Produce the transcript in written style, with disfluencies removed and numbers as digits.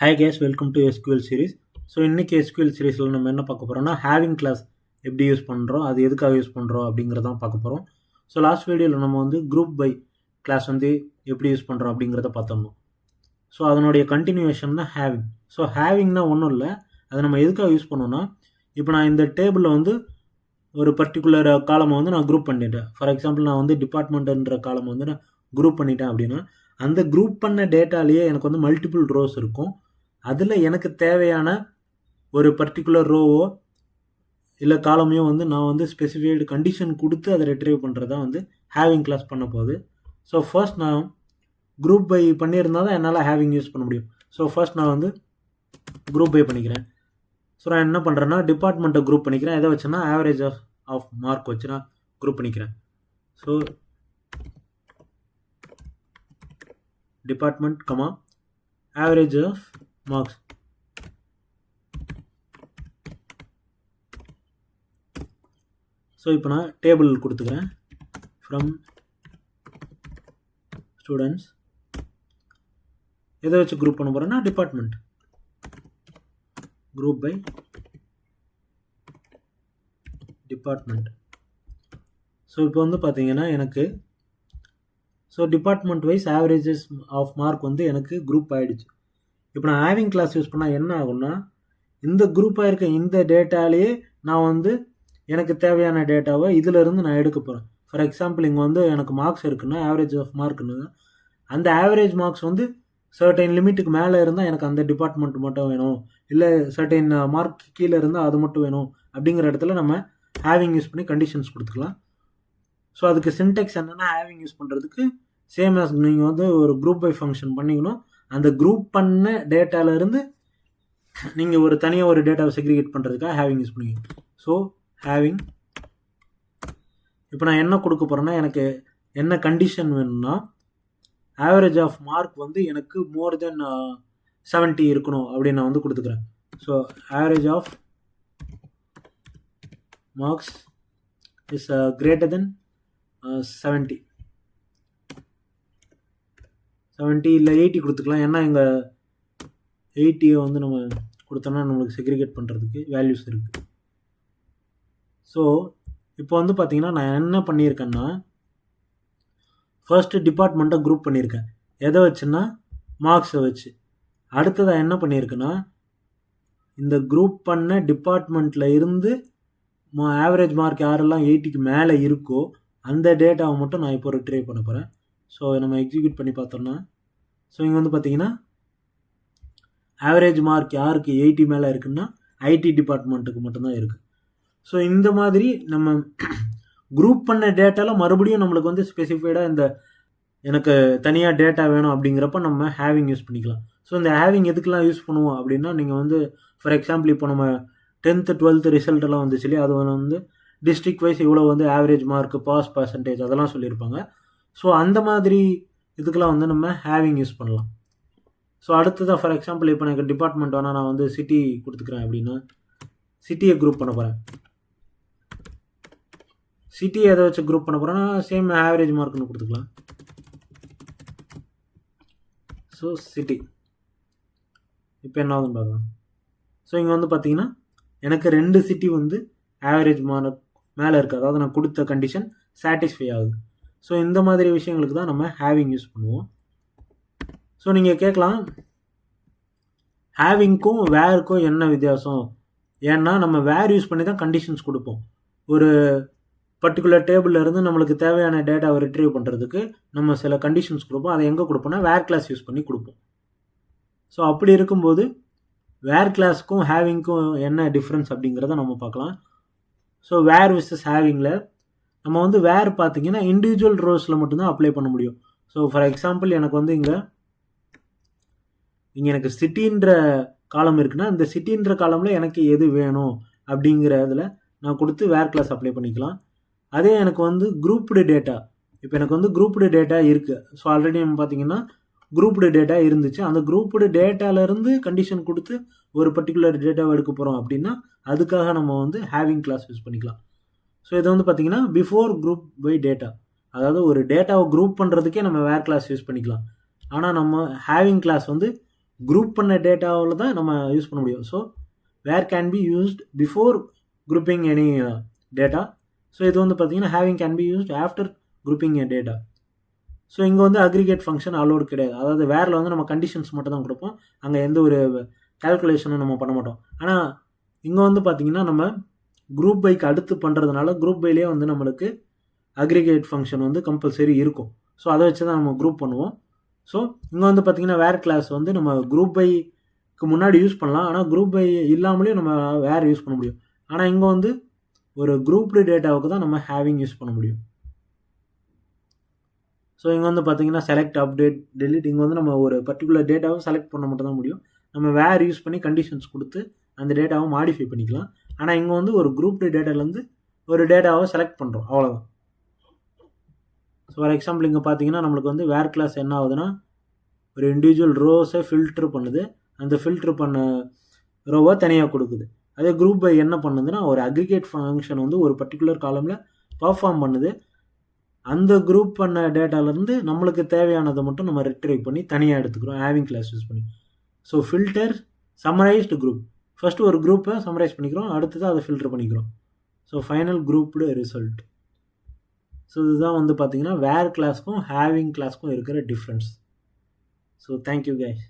Hi guys, welcome to SQL series. So இன்றைக்கி SQL சீரிஸில் நம்ம என்ன பார்க்க போகிறோம்னா, ஹேவிங் கிளாஸ் எப்படி யூஸ் பண்ணுறோம், அது எதுக்காக யூஸ் பண்ணுறோம் அப்படிங்கிறதான் பார்க்க போகிறோம். ஸோ லாஸ்ட் வீடியோவில் நம்ம வந்து குரூப் பை கிளாஸ் வந்து எப்படி யூஸ் பண்ணுறோம் அப்படிங்கிறத பார்த்தோம். ஸோ அதனுடைய கண்டினியூவேஷன் தான் ஹேவிங். ஸோ ஹேவிங்னா ஒன்றும் இல்லை, அதை நம்ம எதுக்காக யூஸ் பண்ணோன்னா, இப்போ நான் இந்த டேபிளில் வந்து ஒரு பர்டிகுலர் காலமை வந்து நான் குரூப் பண்ணிட்டேன். ஃபார் எக்ஸாம்பிள் நான் வந்து டிபார்ட்மெண்ட்டுன்ற காலம் வந்து நான் குரூப் பண்ணிட்டேன் அப்படின்னா, அந்த குரூப் பண்ண டேட்டாலேயே எனக்கு வந்து மல்டிபிள் ரோஸ் இருக்கும். அதில் எனக்கு தேவையான ஒரு பர்டிகுலர் ரோவோ இல்லை காலமையோ வந்து நான் வந்து ஸ்பெசிஃபைடு கண்டிஷன் கொடுத்து அதை ரெட்ரைவ் பண்ணுறதா வந்து ஹேவிங் கிளாஸ் பண்ண போகுது. ஸோ ஃபர்ஸ்ட் நான் குரூப் பை பண்ணியிருந்தால் தான் என்னால் ஹேவிங் யூஸ் பண்ண முடியும். ஸோ ஃபர்ஸ்ட் நான் வந்து குரூப் பை பண்ணிக்கிறேன். ஸோ நான் என்ன பண்ணுறேன்னா, டிபார்ட்மெண்ட்டை குரூப் பண்ணிக்கிறேன். எதை வச்சுன்னா ஆவரேஜ் ஆஃப் மார்க் வச்சு நான் குரூப் பண்ணிக்கிறேன். So department comma average of marks. So இப்போ நான் டேபிள் கொடுத்துக்கிறேன். ஃப்ரம் ஸ்டூடெண்ட்ஸ் எதை வச்சு குரூப் பண்ண போகிறேன்னா, department group by department. So இப்போ வந்து பார்த்தீங்கன்னா எனக்கு department wise averages of mark வந்து எனக்கு குரூப் ஆகிடுச்சு. இப்போ நான் ஹேவிங் கிளாஸ் யூஸ் பண்ணால் என்ன ஆகும்னா, இந்த குரூப்பாக இருக்க இந்த டேட்டாலேயே நான் வந்து எனக்கு தேவையான டேட்டாவை இதிலிருந்து நான் எடுக்க போகிறேன். ஃபார் எக்ஸாம்பிள் இங்கே வந்து எனக்கு மார்க்ஸ் இருக்குன்னா, ஆவரேஜ் ஆஃப் மார்க்னு, அந்த ஆவரேஜ் மார்க்ஸ் வந்து சர்டைன் லிமிட்டுக்கு மேலே இருந்தால் எனக்கு அந்த டிபார்ட்மெண்ட் மட்டும் வேணும், இல்லை சர்டைன் மார்க் கீழே இருந்தால் அது மட்டும் வேணும். அப்படிங்கிற இடத்துல நம்ம ஹேவிங் யூஸ் பண்ணி கண்டிஷன்ஸ் கொடுத்துக்கலாம். ஸோ அதுக்கு சின்டெக்ஸ் என்னென்னா, ஹேவிங் யூஸ் பண்ணுறதுக்கு சேம் ஆஸ் நீங்கள் வந்து ஒரு குரூப் பை ஃபங்க்ஷன் பண்ணிக்கணும். அந்த குரூப் பண்ண டேட்டாவிலேருந்து நீங்கள் ஒரு தனியாக ஒரு டேட்டாவை செக்ரிகேட் பண்ணுறதுக்காக ஹேவிங் யூஸ் பண்ணிக்கணும். ஸோ ஹேவிங் இப்போ நான் என்ன கொடுக்க போகிறேன்னா, எனக்கு என்ன கண்டிஷன் வேணும்னா, ஆவரேஜ் ஆஃப் மார்க் வந்து எனக்கு மோர் தென் 70 இருக்கணும் அப்படின்னு நான் வந்து கொடுத்துக்கிறேன். So average of marks is greater than 70 இல்லை 80 கொடுத்துக்கலாம். ஏன்னா இங்கே 80 வந்து நம்ம கொடுத்தோம்னா நம்மளுக்கு செக்ரிகேட் பண்ணுறதுக்கு வேல்யூஸ் இருக்குது. ஸோ இப்போ வந்து பார்த்தீங்கன்னா நான் என்ன பண்ணியிருக்கேன்னா, ஃபர்ஸ்ட்டு டிபார்ட்மெண்ட்டை குரூப் பண்ணியிருக்கேன். எதை வச்சுன்னா, மார்க்ஸை வச்சு. அடுத்ததாக என்ன பண்ணியிருக்கேன்னா, இந்த குரூப் பண்ண டிபார்ட்மெண்ட்டில் இருந்து ஆவரேஜ் மார்க் யாரெல்லாம் 80க்கு மேலே இருக்கோ அந்த டேட்டாவை மட்டும் நான் இப்போ ரிட்ரைவ் பண்ண போகிறேன். ஸோ நம்ம எக்ஸிக்யூட் பண்ணி பார்த்தோம்னா, ஸோ இங்கே வந்து பார்த்தீங்கன்னா ஆவரேஜ் மார்க் யாருக்கு 80 மேலே இருக்குன்னா ஐடி டிபார்ட்மெண்ட்டுக்கு மட்டும்தான் இருக்குது. ஸோ இந்த மாதிரி நம்ம குரூப் பண்ண டேட்டாவில் மறுபடியும் நம்மளுக்கு வந்து ஸ்பெசிஃபைடாக இந்த எனக்கு தனியாக டேட்டா வேணும் அப்படிங்கிறப்ப நம்ம ஹேவிங் யூஸ் பண்ணிக்கலாம். ஸோ இந்த ஹேவிங் எதுக்கெல்லாம் யூஸ் பண்ணுவோம் அப்படின்னா, நீங்கள் வந்து ஃபார் எக்ஸாம்பிள் இப்போ நம்ம 10th 12th ரிசல்ட் எல்லாம் வந்துச்சு இல்லையா, அது வந்து டிஸ்ட்ரிக்ட் வைஸ் இவ்வளோ வந்து ஆவரேஜ் மார்க், பாஸ் பர்சன்டேஜ் அதெல்லாம் சொல்லியிருப்பாங்க. ஸோ அந்த மாதிரி இதுக்கெல்லாம் வந்து நம்ம ஹேவிங் யூஸ் பண்ணலாம். ஸோ அடுத்ததாக ஃபார் எக்ஸாம்பிள் இப்போ எனக்கு டிபார்ட்மெண்ட் வேணால் நான் வந்து சிட்டி கொடுத்துக்கிறேன் அப்படின்னா, சிட்டியை குரூப் பண்ண போகிறேன். சிட்டியை எதை வச்சு குரூப் பண்ண போகிறேன்னா, சேம் ஆவரேஜ் மார்க்னு கொடுத்துக்கலாம். ஸோ சிட்டி இப்போ என்ன ஆகுதுன்னு பார்க்கலாம். ஸோ இங்கே வந்து பார்த்தீங்கன்னா எனக்கு 2 சிட்டி வந்து ஆவரேஜ் மார்க் மேலே இருக்குது, அதாவது நான் கொடுத்த கண்டிஷன் சாட்டிஸ்ஃபை ஆகுது. ஸோ இந்த மாதிரி விஷயங்களுக்கு தான் நம்ம ஹேவிங் யூஸ் பண்ணுவோம். ஸோ நீங்கள் கேட்கலாம், ஹேவிங்க்கும் வேருக்கும் என்ன வித்தியாசம்? ஏன்னா நம்ம வேர் யூஸ் பண்ணி தான் கண்டிஷன்ஸ் கொடுப்போம். ஒரு பர்டிகுலர் டேபிளில் இருந்து நம்மளுக்கு தேவையான டேட்டாவை ரிட்ரீவ் பண்ணுறதுக்கு நம்ம சில கண்டிஷன்ஸ் கொடுப்போம். அதை எங்கே கொடுப்போம்னா வேர் கிளாஸ் யூஸ் பண்ணி கொடுப்போம். ஸோ அப்படி இருக்கும்போது வேர் கிளாஸுக்கும் ஹேவிங்க்கும் என்ன டிஃப்ரென்ஸ் அப்படிங்கிறத நம்ம பார்க்கலாம். ஸோ வேர் விசஸ் ஹேவிங்கில் நம்ம வந்து வேர் பார்த்தீங்கன்னா இண்டிவிஜுவல் ரோஸில் மட்டும்தான் அப்ளை பண்ண முடியும். ஸோ ஃபார் எக்ஸாம்பிள் எனக்கு வந்து இங்கே எனக்கு சிட்டின்ற காலம் இருக்குன்னா, இந்த சிட்டின்ற காலமில் எனக்கு எது வேணும் அப்படிங்கிற இதில் நான் கொடுத்து வேர் கிளாஸ் அப்ளை பண்ணிக்கலாம். அதே எனக்கு வந்து குரூப்டு டேட்டா, இப்போ எனக்கு வந்து குரூப்டு டேட்டா இருக்குது. ஸோ ஆல்ரெடி நம்ம பார்த்தீங்கன்னா குரூப்டு டேட்டா இருந்துச்சு. அந்த குரூப்டு டேட்டாவிலேருந்து கண்டிஷன் கொடுத்து ஒரு பர்டிகுலர் டேட்டாவை எடுக்க போகிறோம் அப்படின்னா அதுக்காக நம்ம வந்து ஹேவிங் கிளாஸ் யூஸ் பண்ணிக்கலாம். ஸோ இது வந்து பார்த்தீங்கன்னா பிஃபோர் குரூப் பை டேட்டா, அதாவது ஒரு டேட்டாவை குரூப் பண்ணுறதுக்கே நம்ம வேர் கிளாஸ் யூஸ் பண்ணிக்கலாம். ஆனால் நம்ம ஹேவிங் கிளாஸ் வந்து குரூப் பண்ண டேட்டாவில் தான் நம்ம யூஸ் பண்ண முடியும். So where can be used before grouping any data. So இது வந்து பார்த்தீங்கன்னா having can be used after grouping a data. So இங்கே வந்து அக்ரிகேட் ஃபங்க்ஷன் அலோடு கிடையாது. அதாவது வேரில் வந்து நம்ம கண்டிஷன்ஸ் மட்டும் தான் கொடுப்போம், அங்கே எந்த ஒரு கால்குலேஷனும் நம்ம பண்ண மாட்டோம். ஆனால் இங்கே வந்து பார்த்திங்கன்னா நம்ம குரூப் பைக்கு அடுத்து பண்ணுறதுனால குரூப் பைலேயே வந்து நம்மளுக்கு அக்ரிகேட் ஃபங்க்ஷன் வந்து கம்பல்சரி இருக்கும். ஸோ அதை வச்சு தான் நம்ம குரூப் பண்ணுவோம். ஸோ இங்கே வந்து பார்த்திங்கன்னா வேர் கிளாஸ் வந்து நம்ம குரூப் பைக்கு முன்னாடி யூஸ் பண்ணலாம், ஆனால் குரூப் பை இல்லாமலேயும் நம்ம வேர் யூஸ் பண்ண முடியும். ஆனால் இங்கே வந்து ஒரு குரூப்டு டேட்டாவுக்கு தான் நம்ம ஹேவிங் யூஸ் பண்ண முடியும். ஸோ இங்கே வந்து பார்த்தீங்கன்னா செலக்ட், அப்டேட், டெலிட், இங்கே வந்து நம்ம ஒரு பர்டிகுலர் டேட்டாவை செலக்ட் பண்ண மட்டும் தான் முடியும். நம்ம வேர் யூஸ் பண்ணி கண்டிஷன்ஸ் கொடுத்து அந்த டேட்டாவை மாடிஃபை பண்ணிக்கலாம். ஆனால் இங்கே வந்து ஒரு குரூப்டு டேட்டாலேருந்து ஒரு டேட்டாவை செலக்ட் பண்ணுறோம், அவ்வளோதான். ஸோ ஃபார் எக்ஸாம்பிள் இங்கே பார்த்தீங்கன்னா நம்மளுக்கு வந்து வேர் கிளாஸ் என்ன ஆகுதுன்னா ஒரு இண்டிவிஜுவல் ரோஸை ஃபில்ட்ரு பண்ணுது, அந்த ஃபில்ட்ரு பண்ண ரோவை தனியாக கொடுக்குது. அதே குரூப் பை என்ன பண்ணுதுன்னா ஒரு அக்ரிகேட் ஃபங்க்ஷன் வந்து ஒரு பர்டிகுலர் காலமில் பர்ஃபார்ம் பண்ணுது. அந்த குரூப் பண்ண டேட்டாலேருந்து நம்மளுக்கு தேவையானதை மட்டும் நம்ம ரிட்ரைவ் பண்ணி தனியாக எடுத்துக்கிறோம் ஹேவிங் கிளாஸ் யூஸ் பண்ணி. So filter summarised group, first ஒரு குரூப்பை சம்மரைஸ் பண்ணிக்கிறோம், அடுத்தது அதை ஃபில்டர் பண்ணிக்கிறோம். So final grouped result. So இதுதான் வந்து பார்த்தீங்கன்னா வேர் கிளாஸ்க்கும் ஹேவிங் கிளாஸ்க்கும் இருக்கிற டிஃப்ரென்ஸ். So thank you guys.